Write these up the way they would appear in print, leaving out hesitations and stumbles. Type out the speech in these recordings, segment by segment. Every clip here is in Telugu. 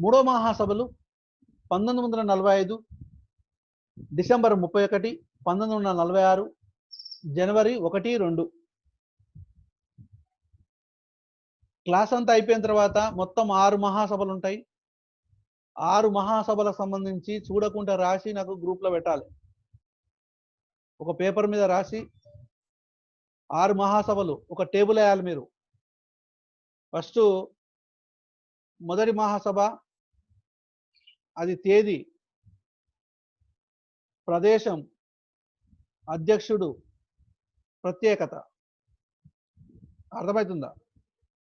మూడో మహాసభలు 1945 డిసెంబర్ 31 1946 జనవరి 1, 2. క్లాస్ అంతా అయిపోయిన తర్వాత మొత్తం 6 మహాసభలు ఉంటాయి. 6 మహాసభలకు సంబంధించి చూడకుండా రాసి నాకు గ్రూప్లో పెట్టాలి. ఒక పేపర్ మీద రాసి 6 మహాసభలు ఒక టేబుల్ వేయాలి మీరు. ఫస్ట్ మొదటి మహాసభ, అది తేదీ, ప్రదేశం, అధ్యక్షుడు, ప్రత్యేకత. అర్థమవుతుందా?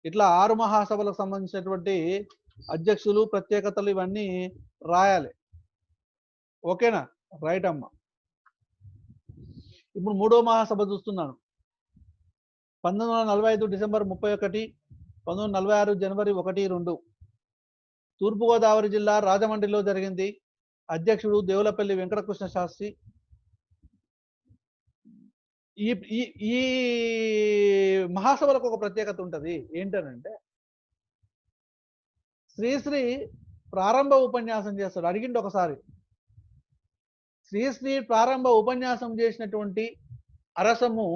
ఇట్లా 6 మహాసభలకు సంబంధించినటువంటి అధ్యక్షులు, ప్రత్యేకతలు ఇవన్నీ రాయాలి. ఓకేనా? రైట్ అమ్మ. ఇప్పుడు మూడో మహాసభ చూస్తున్నాను. 1945 డిసెంబర్ 31 1946 జనవరి 1, 2. తూర్పుగోదావరి జిల్లా రాజమండ్రిలో జరిగింది. అధ్యక్షుడు దేవులపల్లి వెంకటకృష్ణ శాస్త్రి. ఈ ఈ ఈ మహాసభలకు ఒక ప్రత్యేకత ఉంటుంది. ఏంటనంటే శ్రీశ్రీ ప్రారంభ ఉపన్యాసం చేస్తాడు. అడిగిండు ఒకసారి, శ్రీశ్రీ ప్రారంభ ఉపన్యాసం చేసినటువంటి అరసము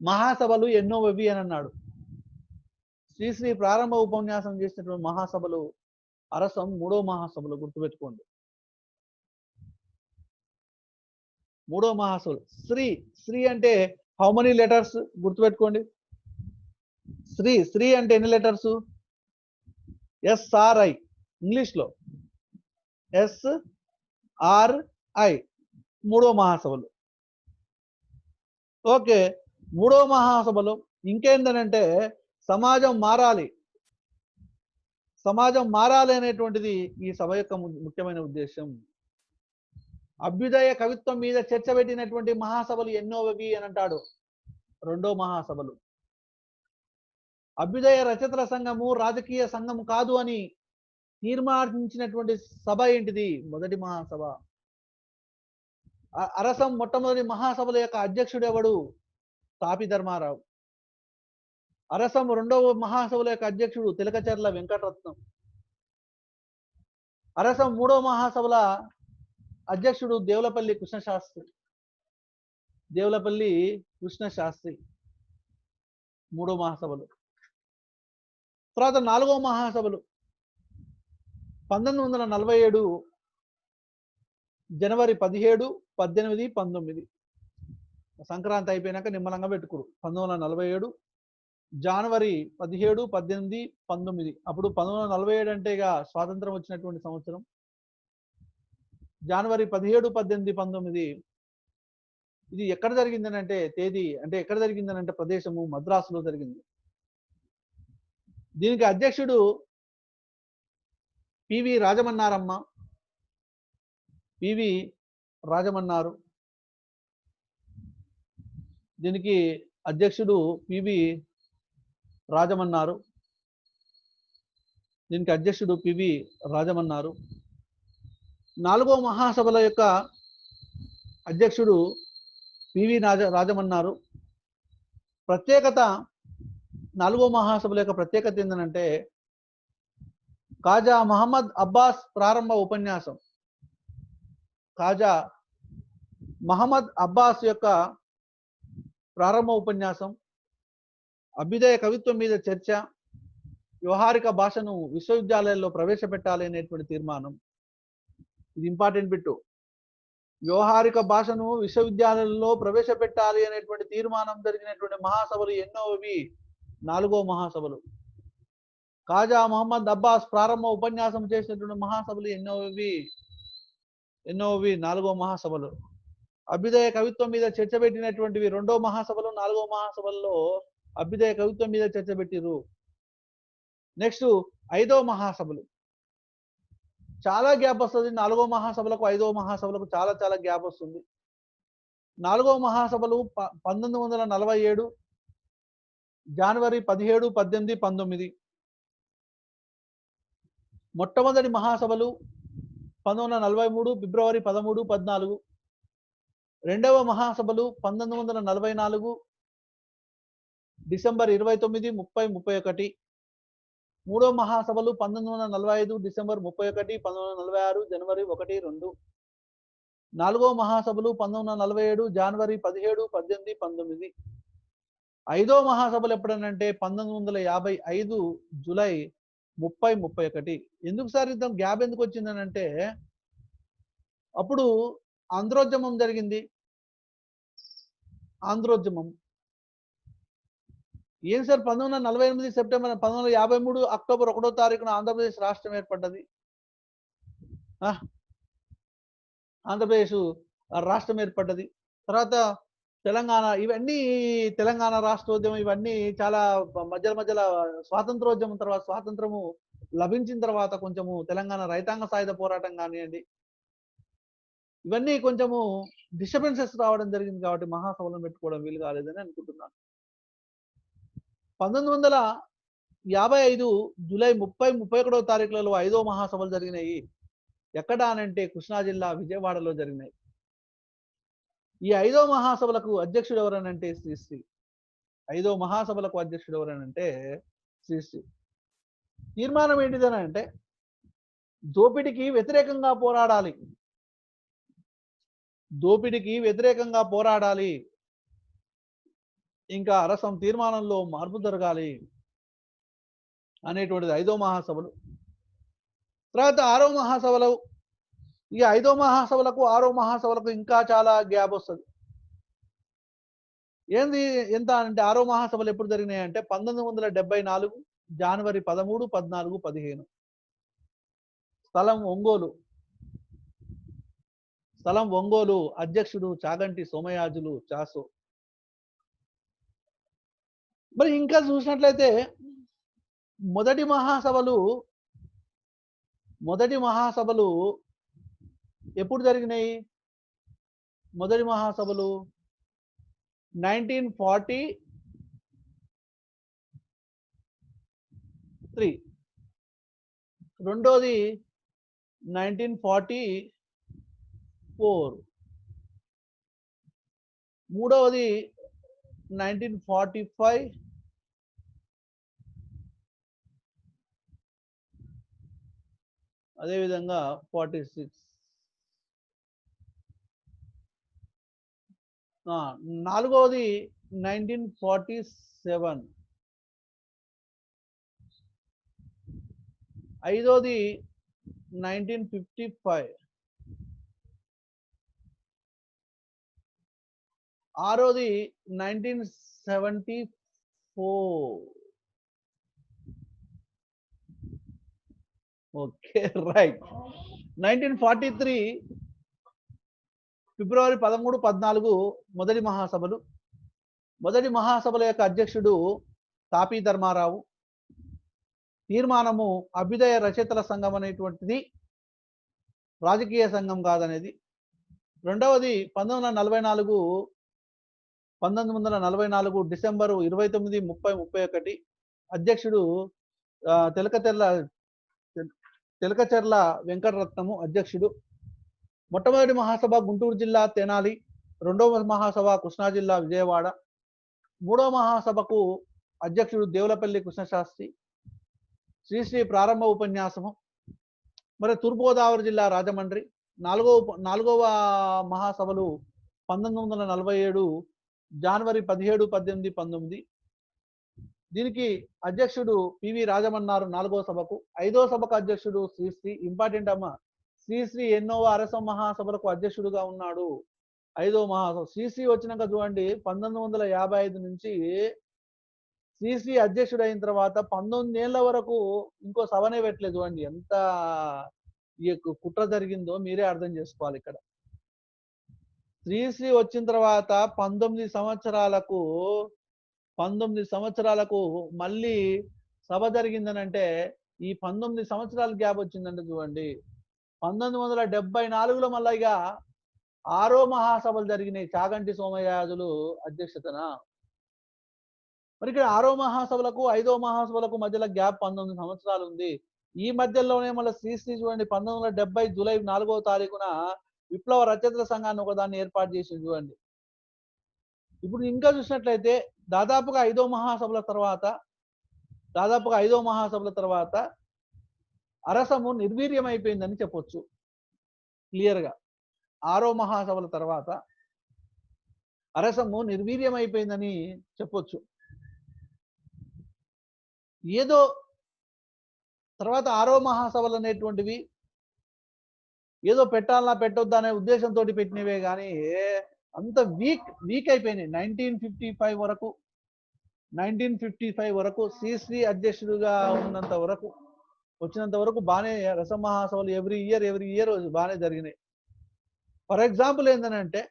మహాసభలు ఎన్నోవి అని అన్నాడు. శ్రీశ్రీ ప్రారంభ ఉపన్యాసం చేసినటువంటి మహాసభలు అరసం మూడో మహాసభలు. గుర్తుపెట్టుకోండి, మూడో మహాసభలు. శ్రీ అంటే హౌ మెనీ లెటర్స్? గుర్తుపెట్టుకోండి. శ్రీ అంటే ఎన్ని లెటర్స్? SRI. ఇంగ్లీష్లో SRI. మూడో మహాసభలు. ఓకే, మూడో మహాసభలో ఇంకేందనంటే సమాజం మారాలి, సమాజం మారాలి అనేటువంటిది ఈ సభ యొక్క ముఖ్యమైన ఉద్దేశం. అభ్యుదయ కవిత్వం మీద చర్చ పెట్టినటువంటి మహాసభలు ఎన్నోవి అని అంటాడు. రెండో మహాసభలు. అభ్యుదయ రచయితల సంఘము రాజకీయ సంఘం కాదు అని తీర్మానించినటువంటి సభ ఏంటిది? మొదటి మహాసభ. అరసం మొట్టమొదటి మహాసభల యొక్క అధ్యక్షుడు ఎవడు? తాపి ధర్మారావు. అరసం రెండవ మహాసభల యొక్క అధ్యక్షుడు తిలకచర్ల వెంకటరత్నం. అరసం మూడవ మహాసభల అధ్యక్షుడు దేవులపల్లి కృష్ణశాస్త్రి. దేవులపల్లి కృష్ణశాస్త్రి మూడో మహాసభలు. తర్వాత నాలుగో మహాసభలు 1947 జనవరి 17, 18, 19. సంక్రాంతి అయిపోయినాక నిమ్మలంగా పెట్టుకురు. 1947 జనవరి 17, 18, 19. అప్పుడు 1947 అంటే ఇక స్వాతంత్రం వచ్చినటువంటి సంవత్సరం. జనవరి 17, 18, 19. ఇది ఎక్కడ జరిగిందని అంటే తేదీ అంటే ఎక్కడ జరిగిందని అంటే ప్రదేశము మద్రాసులో జరిగింది. దీనికి అధ్యక్షుడు పివి రాజమన్నారమ్మ. పివి రాజమన్నారు. దీనికి అధ్యక్షుడు పివి రాజమన్నారు. దీనికి అధ్యక్షుడు పివి రాజమన్నారు. నాలుగో మహాసభల యొక్క అధ్యక్షుడు పివి రాజమన్నారు. ప్రత్యేకత, నాలుగో మహాసభల యొక్క ప్రత్యేకత ఏంటంటే ఖాజా మహమ్మద్ అబ్బాస్ ప్రారంభ ఉపన్యాసం. ఖాజా మహమ్మద్ అబ్బాస్ యొక్క ప్రారంభ ఉపన్యాసం. అభ్యుదయ కవిత్వం మీద చర్చ. వ్యవహారిక భాషను విశ్వవిద్యాలయాల్లో ప్రవేశపెట్టాలి అనేటువంటి తీర్మానం. ఇది ఇంపార్టెంట్ బిట్టు. వ్యవహారిక భాషను విశ్వవిద్యాలయాల్లో ప్రవేశపెట్టాలి అనేటువంటి తీర్మానం జరిగినటువంటి మహాసభలు ఎన్నోవి? నాలుగో మహాసభలు. ఖాజా మహమ్మద్ అబ్బాస్ ప్రారంభ ఉపన్యాసం చేసినటువంటి మహాసభలు ఎన్నోవి? నాలుగో మహాసభలు. అభ్యుదయ కవిత్వం మీద చర్చ పెట్టినటువంటివి రెండో మహాసభలు. నాలుగో మహాసభల్లో అభ్యుదయ కవిత్వం మీద చర్చ పెట్టిరు. నెక్స్ట్ ఐదో మహాసభలు. చాలా గ్యాప్ వస్తుంది. నాలుగో మహాసభలకు ఐదో మహాసభలకు చాలా చాలా గ్యాప్ వస్తుంది. నాలుగో మహాసభలు 1947 జనవరి 17, 18, 19. మొట్టమొదటి మహాసభలు 1943 ఫిబ్రవరి 13, 14. రెండవ మహాసభలు 1944 డిసెంబర్ 29, 30, 31. మూడో మహాసభలు 1945 డిసెంబర్ 31, 1946 జనవరి 1, 2. నాలుగో మహాసభలు 1947 జనవరి 17, 18, 19. ఐదో మహాసభలు ఎప్పుడనంటే 1955 జూలై 30, 31. ఎందుకు సార్ ఇంత గ్యాప్ ఎందుకు వచ్చిందనంటే అప్పుడు ఆంధ్రోద్యమం జరిగింది. ఆంధ్రోద్యమం ఏం సార్ 1948 సెప్టెంబర్ 1953 అక్టోబర్ 1వ తారీఖున ఆంధ్రప్రదేశ్ రాష్ట్రం ఏర్పడ్డది. ఆంధ్రప్రదేశ్ రాష్ట్రం ఏర్పడ్డది. తర్వాత తెలంగాణ, ఇవన్నీ తెలంగాణ రాష్ట్రోద్యమం ఇవన్నీ చాలా మధ్యలో స్వాతంత్రోద్యమం తర్వాత స్వాతంత్రము లభించిన తర్వాత కొంచెము తెలంగాణ రైతాంగ సాయుధ పోరాటం కానివ్వండి, ఇవన్నీ కొంచెము డిస్టర్బెన్సెస్ రావడం జరిగింది కాబట్టి మహాసభలను పెట్టుకోవడం వీలు కాలేదని అనుకుంటున్నాను. 1955 జూలై 30, 31వ తారీఖులలో 5వ మహాసభలు జరిగినాయి. ఎక్కడ అనంటే కృష్ణా జిల్లా విజయవాడలో జరిగినాయి. ఈ 5వ మహాసభలకు అధ్యక్షుడు ఎవరనంటే శ్రీశ్రీ. 5వ మహాసభలకు అధ్యక్షుడు ఎవరనంటే శ్రీశ్రీ. తీర్మానం ఏంటిదనంటే దోపిడికి వ్యతిరేకంగా పోరాడాలి, దోపిడికి వ్యతిరేకంగా పోరాడాలి, ఇంకా అరసం తీర్మానంలో మార్పు జరగాలి అనేటువంటిది 5వ మహాసభలు. తర్వాత 6వ మహాసభలు, ఈ 5వ మహాసభలకు 6వ మహాసభలకు ఇంకా చాలా గ్యాప్ వస్తుంది. ఏంది ఎంత అంటే 6వ మహాసభలు ఎప్పుడు జరిగినాయి అంటే 1974 జనవరి 13, 14, 15. స్థలం ఒంగోలు. అధ్యక్షుడు చాగంటి సోమయాజులు చాసో. మరి ఇంకా చూసినట్లయితే మొదటి మహాసభలు ఎప్పుడు జరిగినాయి? మొదటి మహాసభలు 1943, రెండోది 1944, మూడవది 1945, అదేవిధంగా 46. నాలుగవది 1947, ఐదోది 1955, ఆరోది 1974. Okay, right. 1943 ఫిబ్రవరి 13, 14 మొదటి మహాసభలు. మొదటి మహాసభల యొక్క అధ్యక్షుడు తాపీ ధర్మారావు. తీర్మానము అభ్యుదయ రచయితల సంఘం అనేటువంటిది రాజకీయ సంఘం కాదనేది. రెండవది 1944 డిసెంబరు 29, 30, 31. అధ్యక్షుడు తెలకచెర్ల వెంకటరత్నము అధ్యక్షుడు. మొట్టమొదటి మహాసభ గుంటూరు జిల్లా తెనాలి. రెండవ మహాసభ కృష్ణా జిల్లా విజయవాడ. మూడవ మహాసభకు అధ్యక్షుడు దేవులపల్లి కృష్ణశాస్త్రి. శ్రీశ్రీ ప్రారంభ ఉపన్యాసము. మరి తూర్పుగోదావరి జిల్లా రాజమండ్రి. నాలుగవ మహాసభలు 1947 జనవరి 17, 18, 19. దీనికి అధ్యక్షుడు పివి రాజమన్నారు 4వ సభకు. 5వ సభకు అధ్యక్షుడు శ్రీశ్రీ. ఇంపార్టెంట్ అమ్మ, శ్రీశ్రీ ఎన్నోవ అరసం మహాసభలకు అధ్యక్షుడుగా ఉన్నాడు. 5వ మహాసభ శ్రీశ్రీ వచ్చినాక చూడండి 1955 నుంచి శ్రీశ్రీ అధ్యక్షుడు అయిన తర్వాత 19 ఏళ్ల వరకు ఇంకో సభనే పెట్టలేదు. చూడండి ఎంత ఈ కుట్ర జరిగిందో మీరే అర్థం చేసుకోవాలి. ఇక్కడ శ్రీశ్రీ వచ్చిన తర్వాత 19 సంవత్సరాలకు మళ్ళీ సభ జరిగిందనంటే ఈ 19 సంవత్సరాల గ్యాప్ వచ్చిందంటే చూడండి 1974లో మళ్ళీ ఇక 6వ మహాసభలు జరిగినాయి చాగంటి సోమయాజులు అధ్యక్షతన. మరి ఇక్కడ 6వ మహాసభలకు 5వ మహాసభలకు మధ్యలో గ్యాప్ 19 సంవత్సరాలు ఉంది. ఈ మధ్యలోనే మళ్ళీ శ్రీశ్రీ చూడండి 1970 జూలై 4వ తారీఖున విప్లవ రచయితల సంఘాన్ని ఒకదాన్ని ఏర్పాటు చేసింది చూడండి. ఇప్పుడు ఇంకా చూసినట్లయితే దాదాపుగా 5వ మహాసభల తర్వాత దాదాపుగా 5వ మహాసభల తర్వాత అరసము నిర్వీర్యమైపోయిందని చెప్పొచ్చు క్లియర్గా. 6వ మహాసభల తర్వాత అరసము నిర్వీర్యమైపోయిందని చెప్పొచ్చు. ఏదో తర్వాత 6వ మహాసభలు అనేటువంటివి ఏదో పెట్టాలన్నా పెట్టొద్దా అనే ఉద్దేశంతో పెట్టినవే కానీ అంత వీక్ అయిపోయినాయి. 1955 వరకు శ్రీశ్రీ అధ్యక్షుడిగా వచ్చినంత వరకు బాగానే రస మహాసభలు ఎవ్రీ ఇయర్ బాగానే జరిగినాయి. ఫర్ ఎగ్జాంపుల్ ఏంటంటే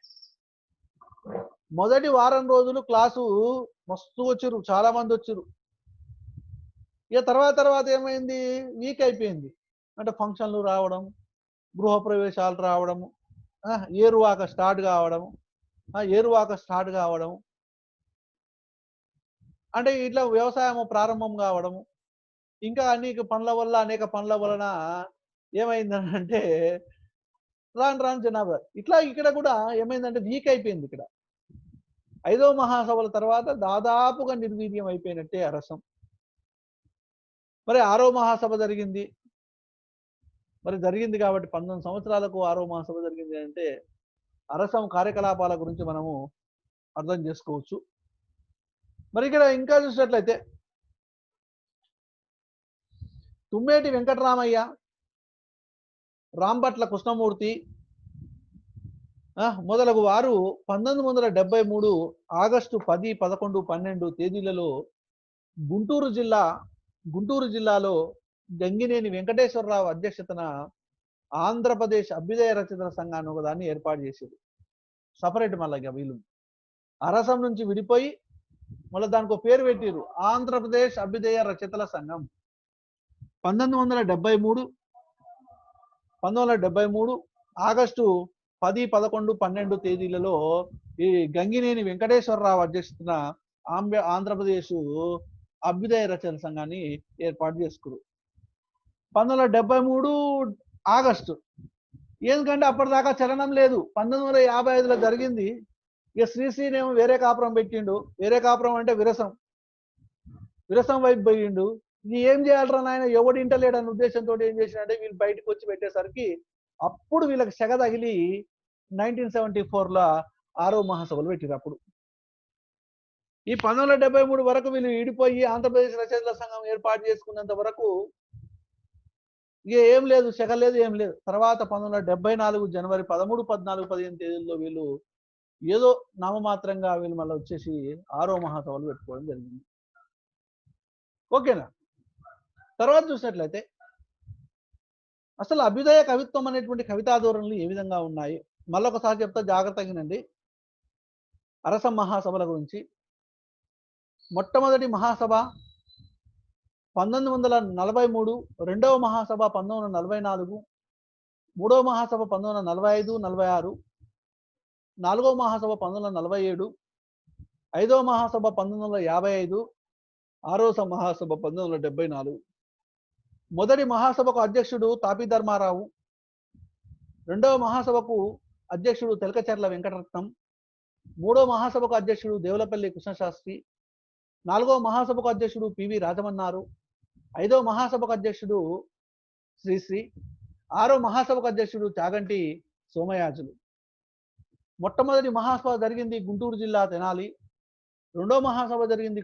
మొదటి వారం రోజులు క్లాసు మస్తు వచ్చారు, చాలా మంది వచ్చారు. ఇక తర్వాత ఏమైంది, వీక్ అయిపోయింది. అంటే ఫంక్షన్లు రావడం, గృహప్రవేశాలు రావడము, ఏరువాక స్టార్ట్ కావడం, అంటే ఇట్లా వ్యవసాయం ప్రారంభం కావడము, ఇంకా అనేక పనుల వలన ఏమైందంటే రాను జనాభా ఇట్లా ఇక్కడ కూడా ఏమైందంటే వీక్ అయిపోయింది. ఇక్కడ 5వ మహాసభల తర్వాత దాదాపుగా నిర్వీర్యం అయిపోయినట్టే అరసం. మరి 6వ మహాసభ జరిగింది కాబట్టి 19 సంవత్సరాలకు 6వ మహాసభ జరిగింది అంటే అరసం కార్యకలాపాల గురించి మనము అర్థం చేసుకోవచ్చు. మరి ఇక్కడ ఇంకా చూసినట్లయితే తుమ్మేటి వెంకటరామయ్య, రాంభట్ల కృష్ణమూర్తి మొదలగు వారు 1973 ఆగస్టు 10, 11, 12 తేదీలలో గుంటూరు జిల్లాలో గంగినేని వెంకటేశ్వరరావు అధ్యక్షతన ఆంధ్రప్రదేశ్ అభ్యుదయ రచయితల సంఘాన్ని ఒకదాన్ని ఏర్పాటు చేసేది. సపరేట్ మళ్ళీ వీళ్ళు అరసం నుంచి విడిపోయి మళ్ళీ దానికి పేరు పెట్టిరు, ఆంధ్రప్రదేశ్ అభ్యుదయ రచయితల సంఘం. 1973 ఆగస్టు 10, 11, 12 తేదీలలో ఈ గంగినేని వెంకటేశ్వరరావు అధ్యక్షతన ఆంధ్రప్రదేశ్ అభ్యుదయ రచయితల సంఘాన్ని ఏర్పాటు చేసుకున్నారు. 1973 ఆగస్టు, ఎందుకంటే అప్పటిదాకా చలనం లేదు. 1955లో జరిగింది. ఇక శ్రీశ్రీనేమో వేరే కాపురం పెట్టిండు. వేరే కాపురం అంటే విరసం వైపు పోయిండు. ఇది ఏం చేయాలరా నాయన, ఎవడు ఇంటలేడన్న ఉద్దేశంతో ఏం చేసినంటే వీళ్ళు బయటకు వచ్చి పెట్టేసరికి అప్పుడు వీళ్ళకి సెగ తగిలి 1974లో 6వ మహాసభలు పెట్టిరు. అప్పుడు ఈ 1973 వరకు వీళ్ళు విడిపోయి ఆంధ్రప్రదేశ్ రచయితల సంఘం ఏర్పాటు చేసుకున్నంత వరకు ఇక ఏం లేదు, సెగ లేదు, ఏం లేదు. తర్వాత 1974 జనవరి 13, 14, 15 తేదీల్లో వీళ్ళు ఏదో నామమాత్రంగా వీళ్ళు మళ్ళీ వచ్చేసి 6వ మహాసభలు పెట్టుకోవడం జరిగింది. ఓకేనా? తర్వాత చూసినట్లయితే అసలు అభ్యుదయ కవిత్వం అనేటువంటి కవితా ధోరణులు ఏ విధంగా ఉన్నాయి మళ్ళొకసారి చెప్తా, జాగ్రత్తగానండి. అరసం మహాసభల గురించి మొట్టమొదటి మహాసభ 1943, రెండవ మహాసభ 1944, మూడవ మహాసభ 1945, 46, నాలుగవ మహాసభ 1947, 5వ మహాసభ 1955, 6వ మహాసభ 1974. మొదటి మహాసభకు అధ్యక్షుడు తాపి ధర్మారావు, రెండవ మహాసభకు అధ్యక్షుడు తెలకచర్ల వెంకటరత్నం, మూడవ మహాసభకు అధ్యక్షుడు దేవులపల్లి కృష్ణశాస్త్రి, 4వ మహాసభకు అధ్యక్షుడు పివి రాజమన్నారు, 5వ మహాసభకు అధ్యక్షుడు శ్రీశ్రీ, 6వ మహాసభకు అధ్యక్షుడు చాగంటి సోమయాజులు. మొట్టమొదటి మహాసభ జరిగింది గుంటూరు జిల్లా తెనాలి, రెండవ మహాసభ జరిగింది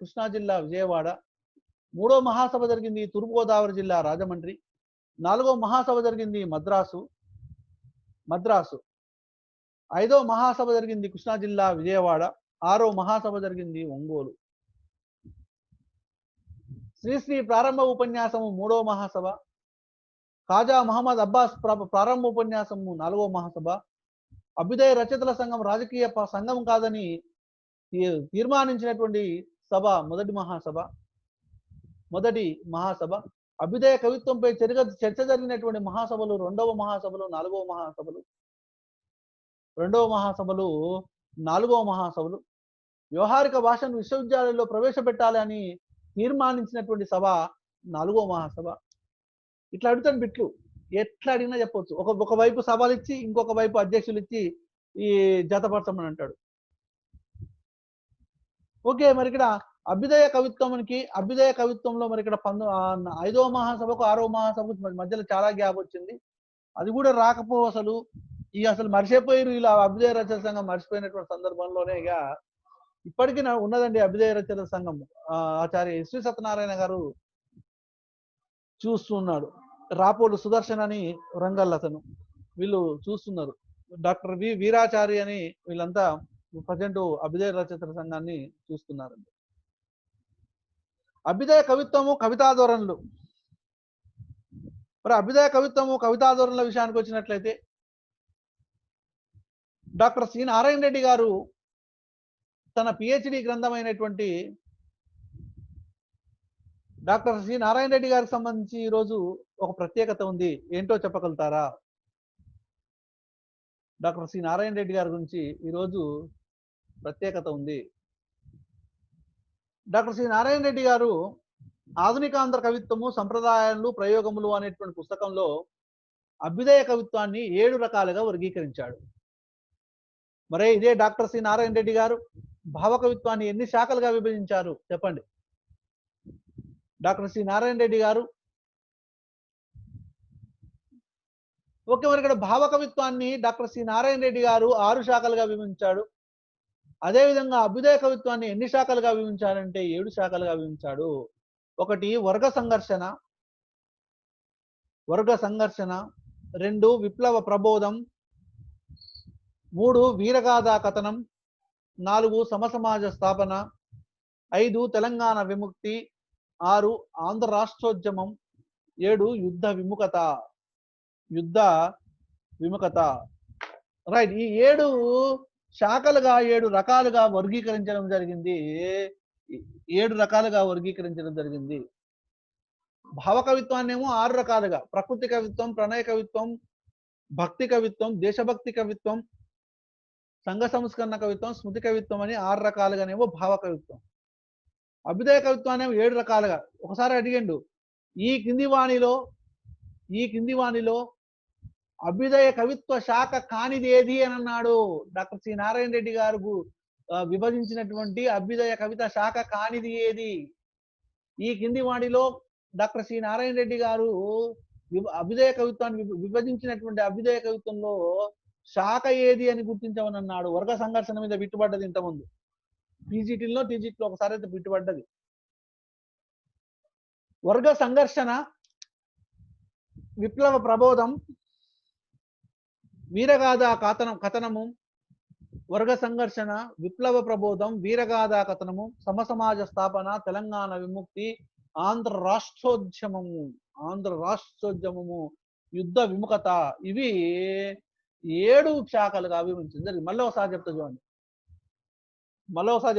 కృష్ణా జిల్లా విజయవాడ, మూడవ మహాసభ జరిగింది తూర్పుగోదావరి జిల్లా రాజమండ్రి, 4వ మహాసభ జరిగింది మద్రాసు, 5వ మహాసభ జరిగింది కృష్ణా జిల్లా విజయవాడ, 6వ మహాసభ జరిగింది ఒంగోలు. శ్రీశ్రీ ప్రారంభ ఉపన్యాసము 3వ మహాసభ, ఖాజా మహమ్మద్ అబ్బాస్ ప్రారంభ ఉపన్యాసము 4వ మహాసభ, అభ్యుదయ రచయితల సంఘం రాజకీయ సంఘం కాదని తీర్మానించినటువంటి సభ మొదటి మహాసభ, అభ్యుదయ కవిత్వంపై చర్చ జరిగినటువంటి మహాసభలు 2వ మహాసభలు, 4వ మహాసభలు, వ్యవహారిక భాషను విశ్వవిద్యాలయంలో ప్రవేశపెట్టాలి అని తీర్మానించినటువంటి సభ 4వ మహాసభ. ఇట్లా అడుగుతాను బిట్లు, ఎట్లా అడిగినా చెప్పవచ్చు. ఒకవైపు సభలు ఇచ్చి ఇంకొక వైపు అధ్యక్షులు ఇచ్చి ఈ జతపరచమని అంటాడు. ఓకే, మరి ఇక్కడ అభ్యుదయ కవిత్వానికి అభ్యుదయ కవిత్వంలో మరి ఇక్కడ 5వ మహాసభకు 6వ మహాసభకు మధ్యలో చాలా గ్యాప్ వచ్చింది. అది కూడా రాకపో అసలు అసలు మర్చిపోయారు ఇలా అభ్యుదయ రచన సంఘం మర్చిపోయినటువంటి సందర్భంలోనే ఇక ఇప్పటికీ ఉన్నదండి అభ్యుదయ రచన సంఘం. ఆచార్య ఎస్వి సత్యనారాయణ గారు చూస్తున్నాడు, రాపోలు సుదర్శన్ అని వరంగల్ అతను, వీళ్ళు చూస్తున్నారు, డాక్టర్ వీరాచారి అని వీళ్ళంతా ప్రజెంట్ అభ్యుదయ రచయితల సంఘాన్ని చూస్తున్నారండి. అభ్యుదయ కవిత్వము కవితా ధోరణులు. మరి అభ్యుదయ కవిత్వము కవితా ధోరణుల విషయానికి వచ్చినట్లయితే డాక్టర్ సి నారాయణ రెడ్డి గారు తన పిహెచ్డి గ్రంథమైనటువంటి డాక్టర్ సి నారాయణ రెడ్డి గారికి సంబంధించి ఈరోజు ఒక ప్రత్యేకత ఉంది, ఏంటో చెప్పగలుగుతారా? డాక్టర్ సి నారాయణ రెడ్డి గారి గురించి ఈరోజు ప్రత్యేకత ఉంది. డాక్టర్ సి నారాయణ రెడ్డి గారు ఆధునికాంధ్ర కవిత్వము సంప్రదాయాలు ప్రయోగములు అనేటువంటి పుస్తకంలో అభ్యుదయ కవిత్వాన్ని 7 రకాలుగా వర్గీకరించాడు. మరే ఇదే డాక్టర్ సి నారాయణ రెడ్డి గారు భావ కవిత్వాన్ని ఎన్ని శాఖలుగా విభజించారు చెప్పండి? డాక్టర్ సి నారాయణ రెడ్డి గారు ఓకే, మరి ఇక్కడ భావ కవిత్వాన్ని డాక్టర్ సి నారాయణ రెడ్డి గారు 6 శాఖలుగా విభజించాడు. అదేవిధంగా అభ్యుదయ కవిత్వాన్ని ఎన్ని శాఖలుగా విభజించాడంటే 7 శాఖలుగా విభజించాడు. ఒకటి వర్గ సంఘర్షణ, 2 విప్లవ ప్రబోధం, 3 వీరగాథా కథనం, 4 సమసమాజ స్థాపన, 5 తెలంగాణ విముక్తి, 6 ఆంధ్ర రాష్ట్రోద్యమం, 7 యుద్ధ విముఖత. రైట్, ఈ 7 శాఖలుగా 7 రకాలుగా వర్గీకరించడం జరిగింది. 7 రకాలుగా వర్గీకరించడం జరిగింది. భావ కవిత్వాన్ని ఏమో 6 రకాలుగా, ప్రకృతి కవిత్వం, ప్రణయ కవిత్వం, భక్తి కవిత్వం, దేశభక్తి కవిత్వం, సంఘ సంస్కరణ కవిత్వం, స్మృతి కవిత్వం అని 6 రకాలుగానేమో భావ కవిత్వం. అభ్యుదయ కవిత్వాన్ని 7 రకాలుగా. ఒకసారి అడిగిండు, ఈ కింది వాణిలో అభ్యుదయ కవిత్వ శాఖ కానిది ఏది అని అన్నాడు. డాక్టర్ సి నారాయణ రెడ్డి గారు విభజించినటువంటి అభ్యుదయ కవిత శాఖ కానిది ఏది? ఈ కింది వాణిలో డాక్టర్ సి నారాయణ రెడ్డి గారు అభ్యుదయ కవిత్వాన్ని విభజించినటువంటి అభ్యుదయ కవిత్వంలో శాఖ ఏది అని గుర్తించమని అన్నాడు. వర్గ సంఘర్షణ మీద బిట్టుబడ్డది ఇంతకుముందు, టీజీటీలో ఒకసారి అయితే బిట్టుబడ్డది. వర్గ సంఘర్షణ, విప్లవ ప్రబోధం, వీరగాథా కథనము, వర్గ సంఘర్షణ, విప్లవ ప్రబోధం, వీరగాథా కథనము, సమసమాజ స్థాపన, తెలంగాణ విముక్తి, ఆంధ్ర రాష్ట్రోద్యమము, యుద్ధ విముఖత, ఇవి 7 శాఖలుగా విభజించింది. మళ్ళీ ఒకసారి చెప్తా చూడండి,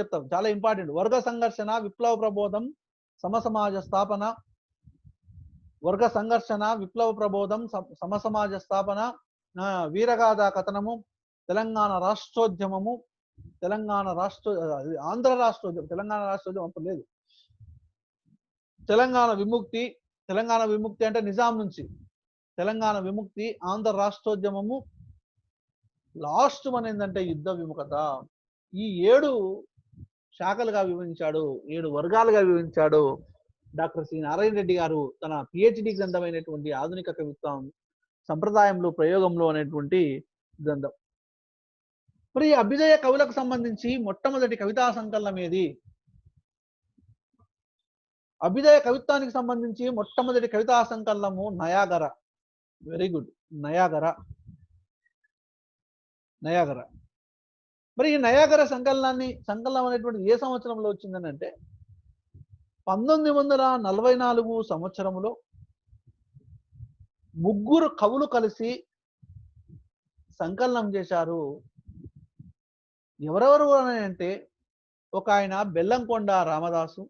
చెప్తాం, చాలా ఇంపార్టెంట్. వర్గ సంఘర్షణ, విప్లవ ప్రబోధం, సమసమాజ స్థాపన, వర్గ సంఘర్షణ, విప్లవ ప్రబోధం, సమసమాజ స్థాపన, వీరగాథా కథనము, తెలంగాణ రాష్ట్రోద్యమము, ఆంధ్ర రాష్ట్రోద్యమం, తెలంగాణ రాష్ట్రోద్యమం అప్పుడు లేదు, తెలంగాణ విముక్తి అంటే నిజాం నుంచి, తెలంగాణ విముక్తి, ఆంధ్ర రాష్ట్రోద్యమము, లాస్ట్ వన్ ఏంటంటే యుద్ధ విముఖత. ఈ 7 శాఖలుగా విభజించాడు, 7 వర్గాలుగా విభజించాడు డాక్టర్ సి నారాయణ రెడ్డి గారు తన పిహెచ్డి గ్రంథమైనటువంటి ఆధునిక కవిత్వం సంప్రదాయంలో ప్రయోగంలో అనేటువంటి గ్రంథం. మరి ఈ అభ్యుదయ కవులకు సంబంధించి మొట్టమొదటి కవితా సంకలనం ఏది? అభ్యుదయ కవిత్వానికి సంబంధించి మొట్టమొదటి కవితా సంకలనము నయాగర. Very good, Niagara. మరి ఈ నయాగర సంకలనం అనేటువంటి ఏ సంవత్సరంలో వచ్చిందని అంటే 1944 సంవత్సరంలో 3 కవులు కలిసి సంకలనం చేశారు. ఎవరెవరు అంటే ఒక ఆయన బెల్లంకొండ రామదాసు,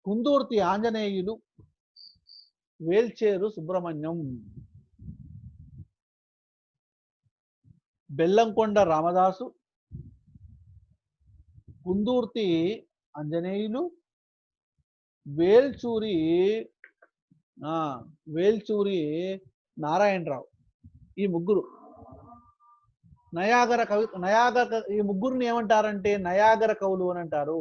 కుందుర్తి ఆంజనేయులు, వేల్చేరు సుబ్రహ్మణ్యం. బెల్లంకొండ రామదాసు, కుందుర్తి ఆంజనేయులు, వేల్చూరి నారాయణరావు. ఈ ముగ్గురు ఈ ముగ్గురిని ఏమంటారంటే నయాగర కవులు అని అంటారు.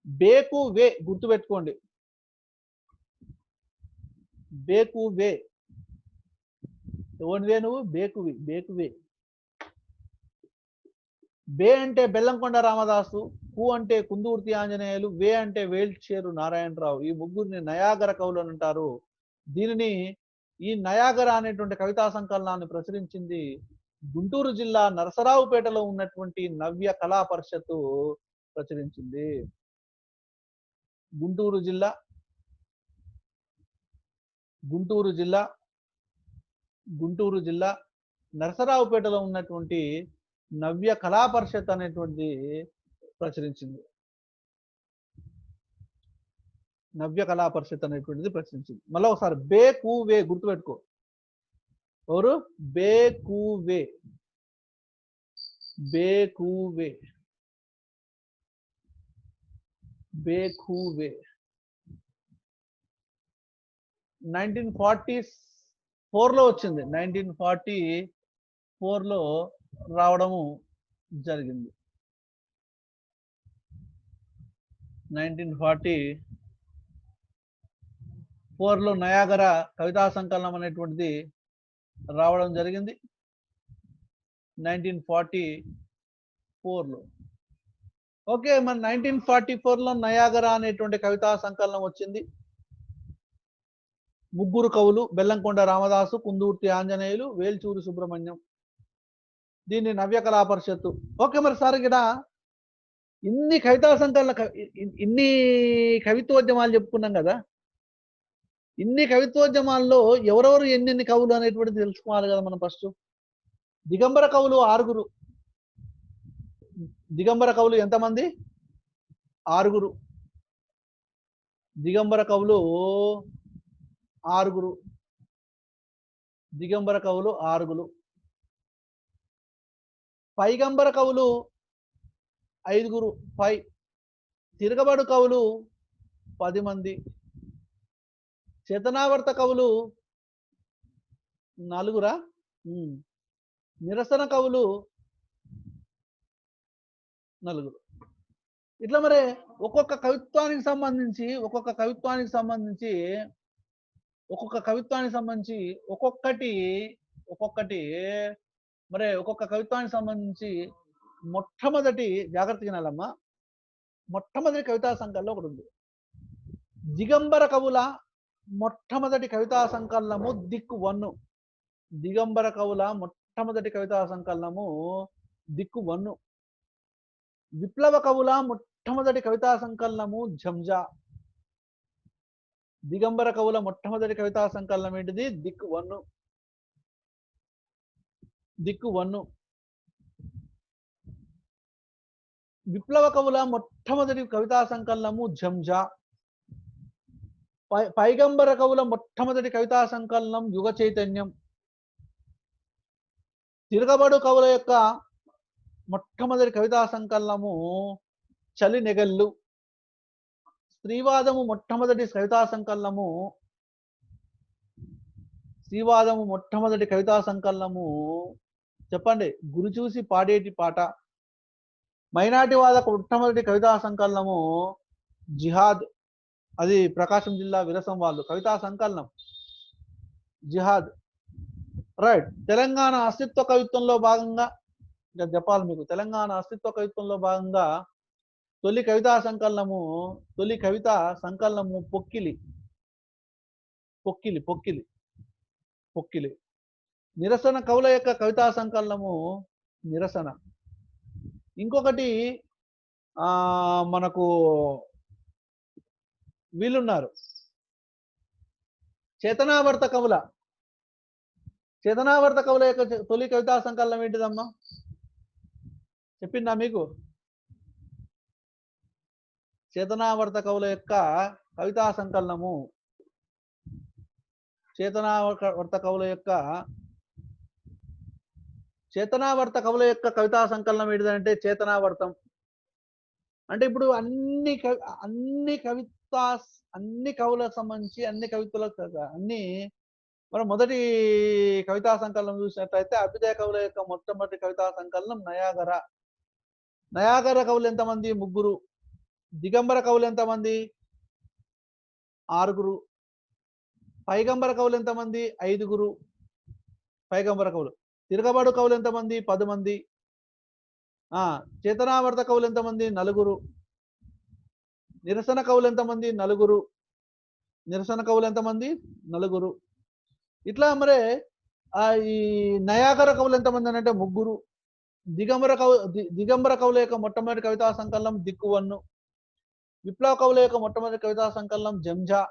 బేకు వే గుర్తుపెట్టుకోండి. బేకు వే. ఎవరివే నువ్వు? బేకువి, బేకువే. బే అంటే బెల్లంకొండ రామదాసు, కు అంటే కుందుర్తి ఆంజనేయులు, వే అంటే వేల్చేరు నారాయణరావు. ఈ ముగ్గురిని నయాగర కవులు అని అంటారు. దీనిని ఈ నయాగర అనేటువంటి కవితా సంకలనాన్ని ప్రచురించింది గుంటూరు జిల్లా నరసరావుపేటలో ఉన్నటువంటి నవ్య కళా పరిషత్తు ప్రచురించింది. గుంటూరు జిల్లా గుంటూరు జిల్లా గుంటూరు జిల్లా నరసరావుపేటలో ఉన్నటువంటి నవ్య కళా పరిషత్ అనేటువంటి ప్రచురించింది. నవ్య కళా పరిషత్ అనేటువంటిది ప్రచురించింది. మళ్ళీ ఒకసారి బేకువే గుర్తుపెట్టుకో. ఎవరు? బేకువే. బేకువే. బేకువే 1944లో వచ్చింది. 1944లో రావడము జరిగింది. 1944లో నయాగర కవితా సంకలనం అనేటువంటిది రావడం జరిగింది. 1944లో. ఓకే, మరి 1944లో నయాగర అనేటువంటి కవితా సంకలనం వచ్చింది. ముగ్గురు కవులు బెల్లంకొండ రామదాసు, కుందుర్తి ఆంజనేయులు, వేల్చూరి సుబ్రహ్మణ్యం. దీన్ని నవ్య కళా పరిషత్తు. ఓకే, మరి సార్ ఇక్కడ ఇన్ని కవితా సంకలన ఇన్ని కవిత్వోద్యమాలు చెప్పుకున్నాం కదా. ఇన్ని కవిత్వోద్యమాల్లో ఎవరెవరు ఎన్నెన్ని కవులు అనేటువంటిది తెలుసుకోవాలి కదా మనం ఫస్ట్. దిగంబర కవులు 6. దిగంబర కవులు ఎంతమంది? 6. దిగంబర కవులు 6. దిగంబర కవులు 6. పైగంబర కవులు 5. పై. తిరగబడు కవులు 10 మంది. చేతనావర్త కవులు 4. నిరసన కవులు 4. ఇట్లా మరి ఒక్కొక్క కవిత్వానికి సంబంధించి ఒక్కొక్క కవిత్వానికి సంబంధించి మొట్టమొదటి జాగ్రత్తగా వినాలమ్మా. మొట్టమొదటి కవితా సంకలనం ఒకటి ఉంది. దిగంబర కవుల మొట్టమొదటి కవితా సంకలనము దిక్కు 1. దిగంబర కవుల మొట్టమొదటి కవితా సంకలనము దిక్కు 1. విప్లవ కవుల మొట్టమొదటి కవితా సంకలనము ఝంజా. దిగంబర కవుల మొట్టమొదటి కవితా సంకలనం ఏంటిది? దిక్కు 1. దిక్కు 1. విప్లవ కవుల మొట్టమొదటి కవితా సంకలనము ఝంజా. పైగంబర కవుల మొట్టమొదటి కవితా సంకలనం యుగ చైతన్యం. తిరగబడు కవుల యొక్క మొట్టమొదటి కవితా సంకలనము చలి నెగళ్ళు. స్త్రీవాదము మొట్టమొదటి కవితా సంకలనము చెప్పండి. గురి చూసి పాడేటి పాట. మైనాటి వాదకు మొట్టమొదటి కవితా సంకలనము జిహాద్. అది ప్రకాశం జిల్లా విరసం వాళ్ళు కవితా సంకలనం జిహాద్. రైట్. తెలంగాణ అస్తిత్వ కవిత్వంలో భాగంగా ఇంకా చెప్పాలి మీకు. తెలంగాణ అస్తిత్వ కవిత్వంలో భాగంగా తొలి కవితా సంకలనము పొక్కిలి. నిరసన కవుల యొక్క కవితా సంకలనము నిరసన. ఇంకొకటి మనకు వీళ్ళున్నారు చేతనావర్త కవుల యొక్క తొలి కవితా సంకలనం ఏంటిదమ్మా? చెప్పిందా మీకు? చేతనావర్త కవుల యొక్క కవితా సంకలనము చేతనావర్త కవుల యొక్క కవితా సంకలనం ఏంటిదంటే చేతనావర్తం. అంటే ఇప్పుడు అన్ని కవులకు సంబంధించి మనం మొదటి కవితా సంకలనం చూసినట్లయితే అభ్యుదయ కవుల యొక్క మొట్టమొదటి కవితా సంకలనం నయాగర. నయాగర కవులు ఎంతమంది? 3. దిగంబర కవులు ఎంతమంది? 6. పైగంబర కవులు ఎంతమంది? 5. పైగంబర కవులు. తిరగబడు కవులు ఎంతమంది? 10 మంది. చేతనావర్త కవులు ఎంతమంది? 4. నిరసన కవులు ఎంతమంది? 4. నిరసన కవులు ఎంతమంది? 4. ఇట్లా మరే ఈ నయాగర కవులు ఎంతమంది అని అంటే 3. దిగంబర కవుల యొక్క మొట్టమొదటి కవితా సంకలనం దిక్కువన్ను. విప్లవ కవుల యొక్క మొట్టమొదటి కవితా సంకలనం జంజా.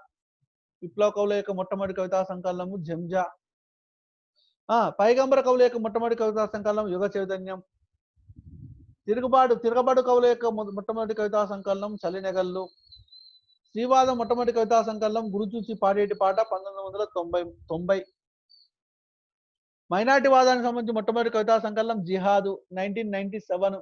విప్లవ కవుల యొక్క మొట్టమొదటి కవితా సంకలనము జంజా. పైగంబర కవుల యొక్క మొట్టమొదటి కవితా సంకలనం యుగ చైతన్యం. తిరగబాటు కవుల యొక్క మొట్టమొదటి కవితా సంకలనం చలినెగళ్ళు. శ్రీవాదం మొట్టమొదటి కవితా సంకలనం గురు చూసి పాడేటి పాట 1990. మైనార్టీ వాదానికి సంబంధించి మొట్టమొదటి కవితా సంకలనం జిహాదు 1997.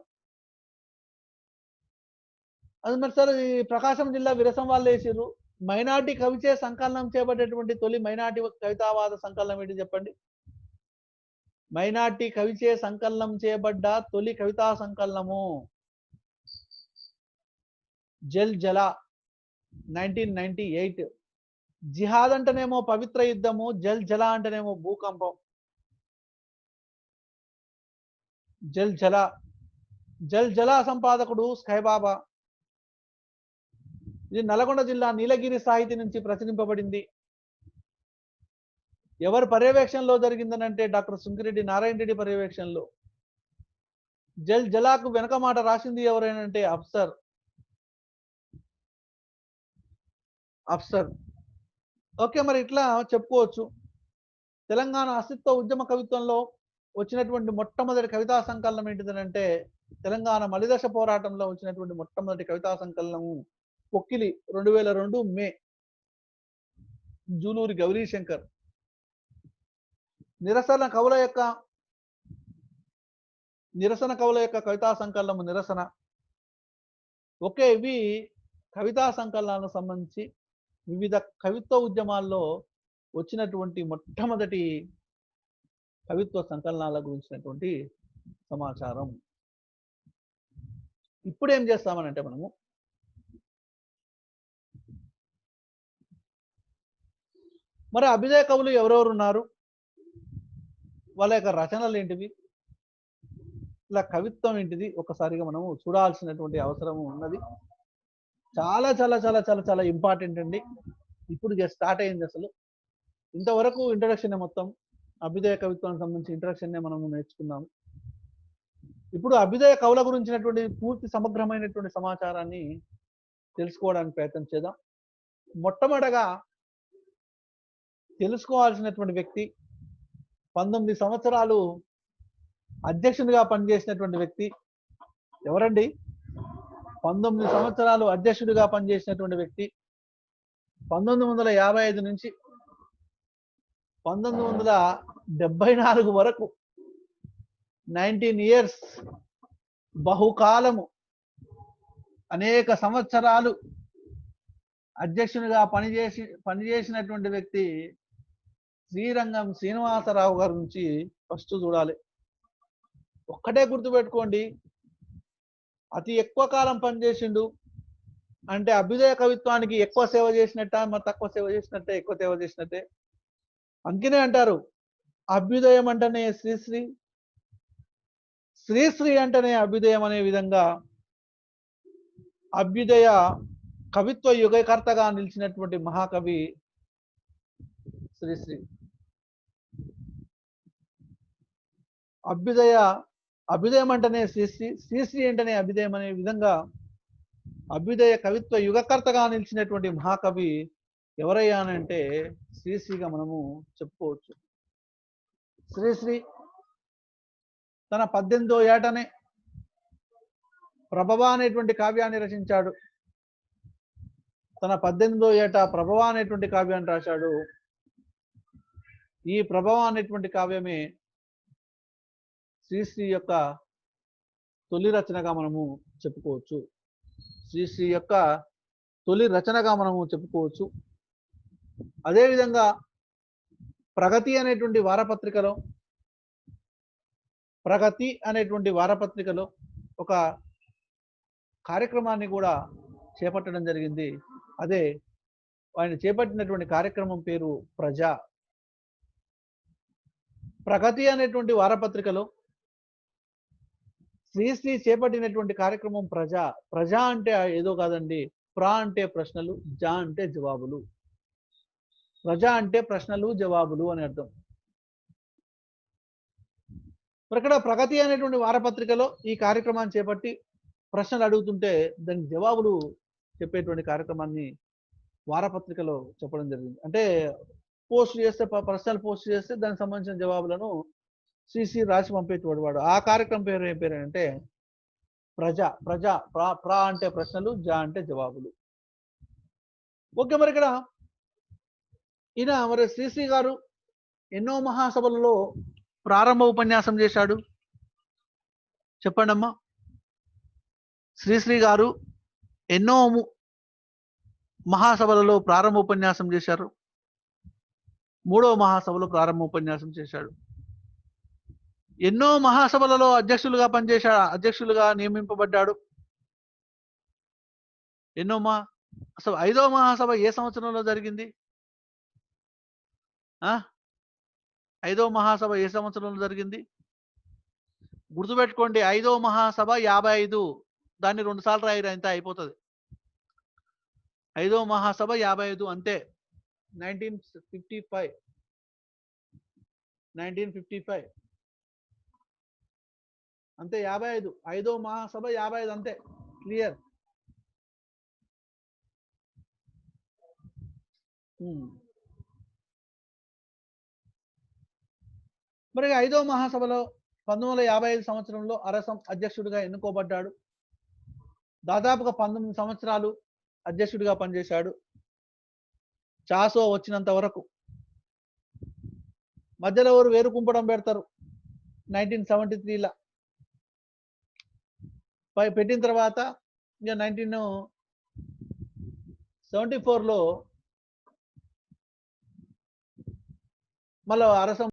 అది మరి సార్ ఈ ప్రకాశం జిల్లా విరసం వాళ్ళు వేసిర్రు. మైనార్టీ కవిచే సంకలనం చేపట్టేటువంటి తొలి మైనార్టీ కవితావాద సంకలనం ఏంటి చెప్పండి? మైనార్టీ కవిచే సంకలనం చేయబడ్డ తొలి కవితా సంకలనము జల్ జలా 1998. జిహాద్ అంటేనేమో పవిత్ర యుద్ధము, జల్ జలా అంటేనేమో భూకంపం. జల్ జలా సంపాదకుడు స్కైబాబా. ఇది నల్గొండ జిల్లా నీలగిరి సాహితీ నుంచి ప్రచురింపబడింది. ఎవరి పర్యవేక్షణలో జరిగిందనంటే డాక్టర్ సుంకిరెడ్డి నారాయణ రెడ్డి పర్యవేక్షణలో. జల్ జలాకు వెనక మాట రాసింది ఎవరైనంటే అఫ్సర్. ఓకే, మరి ఇట్లా చెప్పుకోవచ్చు. తెలంగాణ అస్తిత్వ ఉద్యమ కవిత్వంలో వచ్చినటువంటి మొట్టమొదటి కవితా సంకలనం ఏంటిదనంటే తెలంగాణ మలిదశ పోరాటంలో వచ్చినటువంటి మొట్టమొదటి కవితా సంకలనము పొక్కిలి 2002 మే. జూలూరి గౌరీశంకర్. నిరసన కవుల యొక్క కవితా సంకలనము నిరసన. ఓకే, ఇవి కవితా సంకలనాలకు సంబంధించి వివిధ కవిత్వ ఉద్యమాల్లో వచ్చినటువంటి మొట్టమొదటి కవిత్వ సంకలనాల గురించినటువంటి సమాచారం. ఇప్పుడు ఏం చేస్తామనంటే మనము మరి అభ్యుదయ కవులు ఎవరెవరు ఉన్నారు, వాళ్ళ యొక్క రచనలు ఏంటివి, ఇలా కవిత్వం ఏంటిది ఒకసారిగా మనము చూడాల్సినటువంటి అవసరం ఉన్నది. చాలా చాలా చాలా చాలా చాలా ఇంపార్టెంట్ అండి. ఇప్పుడు స్టార్ట్ అయింది. అసలు ఇంతవరకు ఇంట్రడక్షన్ మొత్తం అభ్యుదయ కవిత్వానికి సంబంధించి ఇంట్రడక్షన్ మనము నేర్చుకున్నాము. ఇప్పుడు అభ్యుదయ కవుల గురించినటువంటి పూర్తి సమగ్రమైనటువంటి సమాచారాన్ని తెలుసుకోవడానికి ప్రయత్నం చేద్దాం. మొట్టమొదటగా తెలుసుకోవాల్సినటువంటి వ్యక్తి 19 సంవత్సరాలు అధ్యక్షునిగా పనిచేసినటువంటి వ్యక్తి ఎవరండి? 19 సంవత్సరాలు అధ్యక్షుడిగా పనిచేసినటువంటి వ్యక్తి 1955 నుంచి 1974 వరకు 19 years, బహుకాలము, అనేక సంవత్సరాలు అధ్యక్షునిగా పనిచేసినటువంటి వ్యక్తి శ్రీరంగం శ్రీనివాసరావు గారి నుంచి ఫస్ట్ చూడాలి. ఒక్కటే గుర్తుపెట్టుకోండి, అతి ఎక్కువ కాలం పనిచేసిండు అంటే అభ్యుదయ కవిత్వానికి ఎక్కువ సేవ చేసినట్ట, మరి తక్కువ సేవ చేసినట్టే, ఎక్కువ సేవ చేసినట్టే. అందుకనే అంటారు అభ్యుదయం అంటేనే శ్రీశ్రీ, శ్రీశ్రీ అంటేనే అభ్యుదయం అనే విధంగా అభ్యుదయ కవిత్వ యుగకర్తగా నిలిచినటువంటి మహాకవి శ్రీశ్రీ. అభ్యుదయం అంటేనే శ్రీశ్రీ, శ్రీశ్రీ అంటేనే అభ్యుదయం అనే విధంగా అభ్యుదయ కవిత్వ యుగకర్తగా నిలిచినటువంటి మహాకవి ఎవరయ్యానంటే శ్రీశ్రీగా మనము చెప్పుకోవచ్చు. శ్రీశ్రీ తన 18వ ఏటనే ప్రభవ అనేటువంటి కావ్యాన్ని రచించాడు. తన 18వ ఏట ప్రభవ అనేటువంటి కావ్యాన్ని రాశాడు. ఈ ప్రభవ అనేటువంటి కావ్యమే శ్రీశ్రీ యొక్క తొలి రచనగా మనము చెప్పుకోవచ్చు. శ్రీశ్రీ యొక్క తొలి రచనగా మనము చెప్పుకోవచ్చు. అదేవిధంగా ప్రగతి అనేటువంటి వారపత్రికలో ఒక కార్యక్రమాన్ని కూడా చేపట్టడం జరిగింది. అదే ఆయన చేపట్టినటువంటి కార్యక్రమం పేరు ప్రజా. ప్రగతి అనేటువంటి వారపత్రికలో శ్రీశ్రీ చేపట్టినటువంటి కార్యక్రమం ప్రజా. ప్రజా అంటే ఏదో కాదండి. అంటే ప్రశ్నలు, జా అంటే జవాబులు. ప్రజా అంటే ప్రశ్నలు జవాబులు అని అర్థం. ఇక్కడ ప్రగతి అనేటువంటి వారపత్రికలో ఈ కార్యక్రమాన్ని చేపట్టి ప్రశ్నలు అడుగుతుంటే దానికి జవాబులు చెప్పేటువంటి కార్యక్రమాన్ని వారపత్రికలో చెప్పడం జరిగింది. అంటే పోస్ట్ చేస్తే ప్రశ్నలు పోస్ట్ చేస్తే దానికి సంబంధించిన జవాబులను శ్రీశ్రీ రాసి పంపేటువంటి వాడు. ఆ కార్యక్రమం పేరు ఏం పేరు అంటే ప్రజా. ప్రజా ప్ర అంటే ప్రశ్నలు, జా అంటే జవాబులు. ఓకే, మరి ఇక్కడ ఈయన మరి శ్రీశ్రీ గారు ఎన్నో మహాసభలలో ప్రారంభ ఉపన్యాసం చేశాడు చెప్పండి అమ్మా. శ్రీశ్రీ గారు ఎన్నో మహాసభలలో ప్రారంభ ఉపన్యాసం చేశారు. 3వ మహాసభలో ప్రారంభ ఉపన్యాసం చేశాడు. ఎన్నో మహాసభలలో అధ్యక్షులుగా నియమింపబడ్డాడు. అసలు 5వ మహాసభ ఏ సంవత్సరంలో జరిగింది? 5వ మహాసభ ఏ సంవత్సరంలో జరిగింది? గుర్తుపెట్టుకోండి, 5వ మహాసభ 55. దాన్ని 2 సార్లు రాయరు, అంతే అయిపోతుంది. 5వ మహాసభ 55 అంతే. 1955 అంతే. 55. 5వ మహాసభ 55 అంతే. క్లియర్. మరి 5వ మహాసభలో 1955 సంవత్సరంలో అరసం అధ్యక్షుడిగా ఎన్నుకోబడ్డాడు. దాదాపుగా 19 సంవత్సరాలు అధ్యక్షుడిగా పనిచేశాడు. చాసో వచ్చినంత వరకు. మధ్యలో ఎవరు వేరు కుంపడం పెడతారు 1973లా పెట్టిన తర్వాత ఇంకా 1974లో మళ్ళీ అరసం